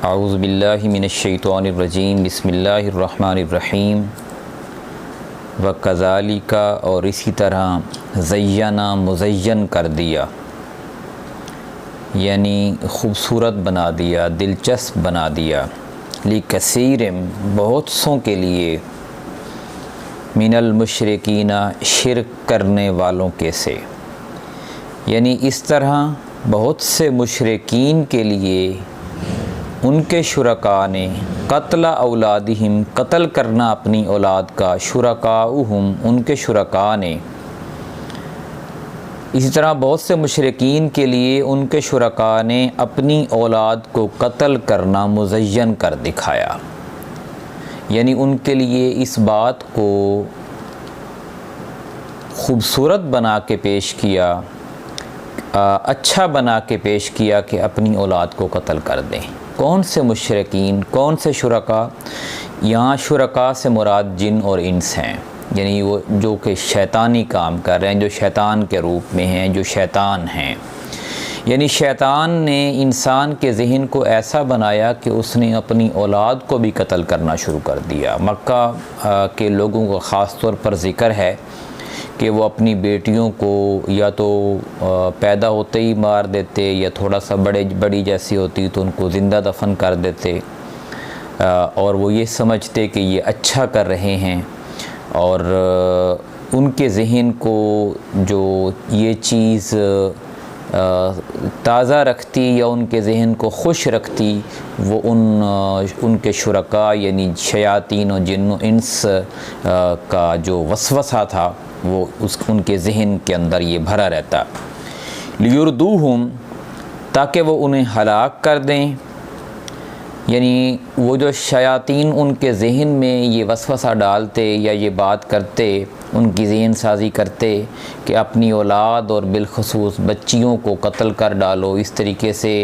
اعوذ باللہ من الشیطان الرجیم بسم اللہ الرحمن الرحیم وکذالک اور اسی طرح زینا مزین کر دیا یعنی خوبصورت بنا دیا، دلچسپ بنا دیا، لکثیر بہت سوں کے لیے من المشرکین شرک کرنے والوں کے سے، یعنی اس طرح بہت سے مشرکین کے لیے ان کے شرکاء نے قتل اولادہم قتل کرنا اپنی اولاد کا، شرکاؤہم ان کے شرکاء نے، اسی طرح بہت سے مشرکین کے لیے ان کے شرکاء نے اپنی اولاد کو قتل کرنا مزین کر دکھایا، یعنی ان کے لیے اس بات کو خوبصورت بنا کے پیش کیا، اچھا بنا کے پیش کیا کہ اپنی اولاد کو قتل کر دیں۔ کون سے مشرکین، کون سے شرکاء؟ یہاں شرکاء سے مراد جن اور انس ہیں، یعنی وہ جو کہ شیطانی کام کر رہے ہیں، جو شیطان کے روپ میں ہیں، جو شیطان ہیں۔ یعنی شیطان نے انسان کے ذہن کو ایسا بنایا کہ اس نے اپنی اولاد کو بھی قتل کرنا شروع کر دیا۔ مکہ کے لوگوں کو خاص طور پر ذکر ہے کہ وہ اپنی بیٹیوں کو یا تو پیدا ہوتے ہی مار دیتے، یا تھوڑا سا بڑی جیسی ہوتی تو ان کو زندہ دفن کر دیتے، اور وہ یہ سمجھتے کہ یہ اچھا کر رہے ہیں، اور ان کے ذہن کو جو یہ چیز تازہ رکھتی یا ان کے ذہن کو خوش رکھتی، وہ ان کے شرکاء یعنی شیاطین و جن و انس کا جو وسوسہ تھا وہ ان کے ذہن کے اندر یہ بھرا رہتا۔ لیردوہم تاکہ وہ انہیں ہلاک کر دیں، یعنی وہ جو شیاطین ان کے ذہن میں یہ وسوسہ ڈالتے یا یہ بات کرتے، ان کی ذہن سازی کرتے کہ اپنی اولاد اور بالخصوص بچیوں کو قتل کر ڈالو، اس طریقے سے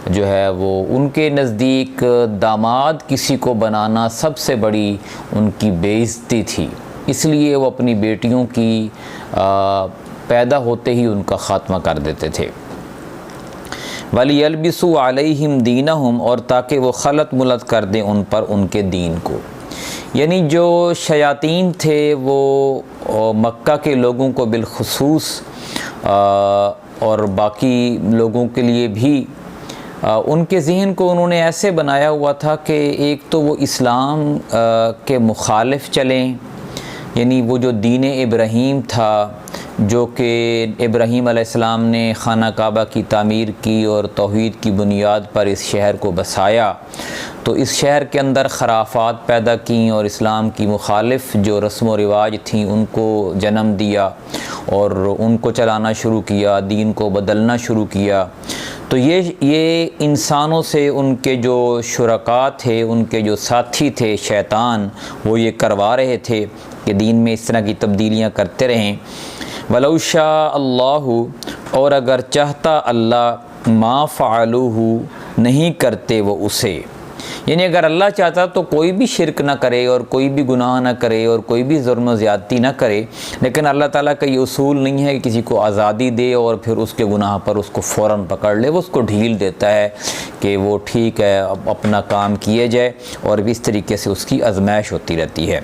جو ہے وہ ان کے نزدیک داماد کسی کو بنانا سب سے بڑی ان کی بے عزتی تھی، اس لیے وہ اپنی بیٹیوں کی پیدا ہوتے ہی ان کا خاتمہ کر دیتے تھے۔ وَلِيَلْبِسُوا عَلَيْهِمْ دِينَهُمْ اور تاکہ وہ خلط ملط کر دیں ان پر ان کے دین کو، یعنی جو شیاطین تھے وہ مکہ کے لوگوں کو بالخصوص اور باقی لوگوں کے لیے بھی ان کے ذہن کو انہوں نے ایسے بنایا ہوا تھا کہ ایک تو وہ اسلام کے مخالف چلیں، یعنی وہ جو دین ابراہیم تھا، جو کہ ابراہیم علیہ السلام نے خانہ کعبہ کی تعمیر کی اور توحید کی بنیاد پر اس شہر کو بسایا، تو اس شہر کے اندر خرافات پیدا کیں اور اسلام کی مخالف جو رسم و رواج تھیں ان کو جنم دیا اور ان کو چلانا شروع کیا، دین کو بدلنا شروع کیا۔ تو یہ انسانوں سے ان کے جو شرکاء تھے، ان کے جو ساتھی تھے شیطان، وہ یہ کروا رہے تھے کہ دین میں اس طرح کی تبدیلیاں کرتے رہیں۔ وَلَوْ شَاءَ اللَّهُ اور اگر چاہتا اللہ مَا فَعَلُوهُ نہیں کرتے وہ اسے، یعنی اگر اللہ چاہتا تو کوئی بھی شرک نہ کرے اور کوئی بھی گناہ نہ کرے اور کوئی بھی ظلم و زیادتی نہ کرے، لیکن اللہ تعالیٰ کا یہ اصول نہیں ہے کہ کسی کو آزادی دے اور پھر اس کے گناہ پر اس کو فوراً پکڑ لے، وہ اس کو ڈھیل دیتا ہے کہ وہ ٹھیک ہے اپنا کام کیے جائے، اور اس طریقے سے اس کی آزمائش ہوتی رہتی ہے۔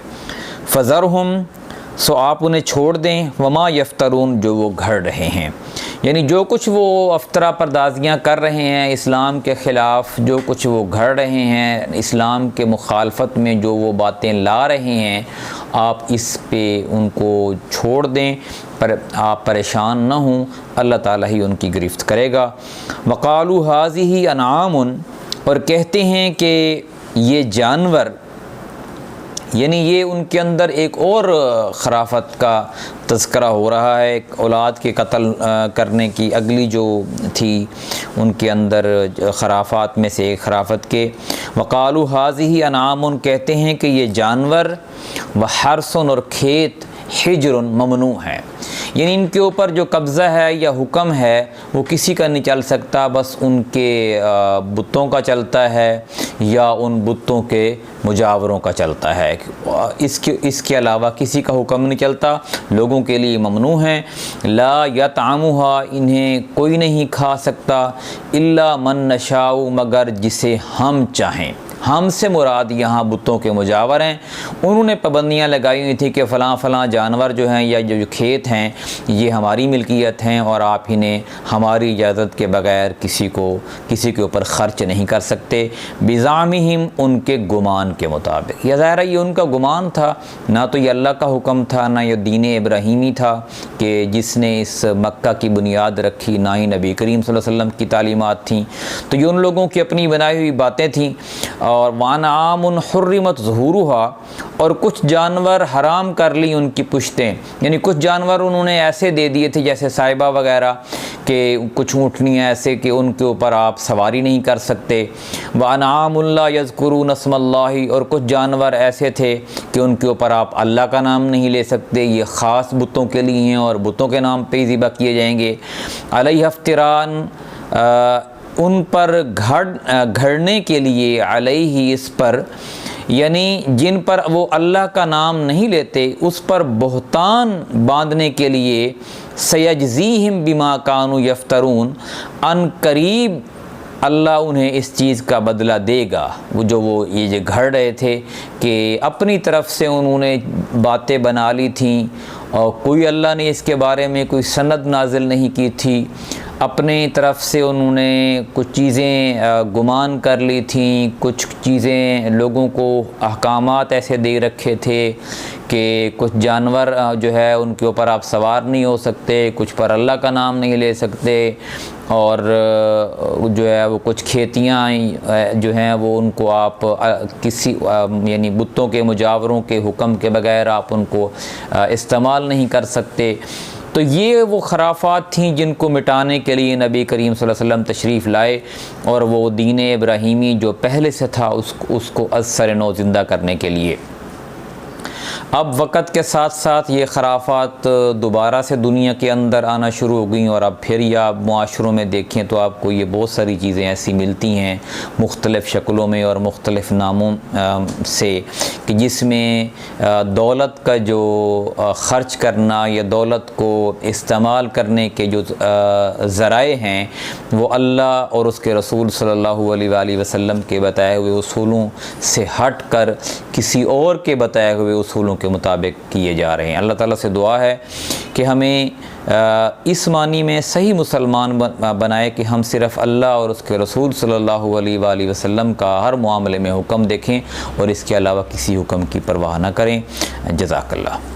فَذَرْهُمْ سو آپ انہیں چھوڑ دیں، وما یفترون جو وہ گھڑ رہے ہیں، یعنی جو کچھ وہ افطرا پردازیاں کر رہے ہیں اسلام کے خلاف، جو کچھ وہ گھڑ رہے ہیں اسلام کے مخالفت میں، جو وہ باتیں لا رہے ہیں، آپ اس پہ ان کو چھوڑ دیں، پر آپ پریشان نہ ہوں، اللہ تعالیٰ ہی ان کی گرفت کرے گا۔ وقالوا هذه انعام اور کہتے ہیں کہ یہ جانور، یعنی یہ ان کے اندر ایک اور خرافت کا تذکرہ ہو رہا ہے، ایک اولاد کے قتل کرنے کی اگلی جو تھی ان کے اندر خرافات میں سے ایک خرافت کے۔ وقالوا هذه انعام کہتے ہیں کہ یہ جانور وحرث اور کھیت حجر ممنوع ہیں، یعنی ان کے اوپر جو قبضہ ہے یا حکم ہے وہ کسی کا نہیں چل سکتا، بس ان کے بتوں کا چلتا ہے یا ان بتوں کے مجاوروں کا چلتا ہے، اس کے علاوہ کسی کا حکم نہیں چلتا، لوگوں کے لیے ممنوع ہیں۔ لا یطعمھا، انہیں کوئی نہیں کھا سکتا، الا من نشاء، مگر جسے ہم چاہیں۔ ہم سے مراد یہاں بتوں کے مجاور ہیں، انہوں نے پابندیاں لگائی ہوئی تھی کہ فلاں فلاں جانور جو ہیں یا جو کھیت ہیں یہ ہماری ملکیت ہیں اور آپ انہیں ہماری اجازت کے بغیر کسی کے اوپر خرچ نہیں کر سکتے۔ بزعمہم، ان کے گمان کے مطابق، یہ ظاہر ہے یہ ان کا گمان تھا، نہ تو یہ اللہ کا حکم تھا نہ یہ دین ابراہیمی تھا کہ جس نے اس مکہ کی بنیاد رکھی، نہ ہی نبی کریم صلی اللہ علیہ وسلم کی تعلیمات تھیں، تو یہ ان لوگوں کی اپنی بنائی ہوئی باتیں تھیں۔ اور وانعام حرمت ظہورها، اور کچھ جانور حرام کر لی ان کی پشتیں، یعنی کچھ جانور انہوں نے ایسے دے دیے تھے جیسے صائبہ وغیرہ، کہ کچھ اونٹنیاں ایسے کہ ان کے اوپر آپ سواری نہیں کر سکتے۔ وانعام لا یذکرون اسم اللہ، اور کچھ جانور ایسے تھے کہ ان کے اوپر آپ اللہ کا نام نہیں لے سکتے، یہ خاص بتوں کے لیے ہیں اور بتوں کے نام پہ ہی ذبح کیے جائیں گے۔ علیہ افتران، ان پر گھڑنے کے لیے، علیہ اس پر، یعنی جن پر وہ اللہ کا نام نہیں لیتے اس پر بہتان باندھنے کے لیے، سیجزیہم بما کانوا یفترون، ان قریب اللہ انہیں اس چیز کا بدلہ دے گا، وہ یہ گھڑ رہے تھے کہ اپنی طرف سے انہوں نے باتیں بنا لی تھیں اور کوئی اللہ نے اس کے بارے میں کوئی سند نازل نہیں کی تھی، اپنی طرف سے انہوں نے کچھ چیزیں گمان کر لی تھیں، کچھ چیزیں لوگوں کو احکامات ایسے دے رکھے تھے کہ کچھ جانور جو ہے ان کے اوپر آپ سوار نہیں ہو سکتے، کچھ پر اللہ کا نام نہیں لے سکتے، اور جو ہے وہ کچھ کھیتیاں جو ہیں وہ ان کو آپ کسی یعنی بتوں کے مجاوروں کے حکم کے بغیر آپ ان کو استعمال نہیں کر سکتے۔ تو یہ وہ خرافات تھیں جن کو مٹانے کے لیے نبی کریم صلی اللہ علیہ وسلم تشریف لائے، اور وہ دین ابراہیمی جو پہلے سے تھا اس کو از سر نو زندہ کرنے کے لیے۔ اب وقت کے ساتھ ساتھ یہ خرافات دوبارہ سے دنیا کے اندر آنا شروع ہو گئیں، اور اب پھر یا معاشروں میں دیکھیں تو آپ کو یہ بہت ساری چیزیں ایسی ملتی ہیں مختلف شکلوں میں اور مختلف ناموں سے، کہ جس میں دولت کا جو خرچ کرنا یا دولت کو استعمال کرنے کے جو ذرائع ہیں وہ اللہ اور اس کے رسول صلی اللہ علیہ وآلہ وسلم کے بتائے ہوئے اصولوں سے ہٹ کر کسی اور کے بتائے ہوئے اصولوں کے مطابق کیے جا رہے ہیں۔ اللہ تعالیٰ سے دعا ہے کہ ہمیں اس معنی میں صحیح مسلمان بنائے کہ ہم صرف اللہ اور اس کے رسول صلی اللہ علیہ وآلہ وسلم کا ہر معاملے میں حکم دیکھیں اور اس کے علاوہ کسی حکم کی پرواہ نہ کریں۔ جزاک اللہ۔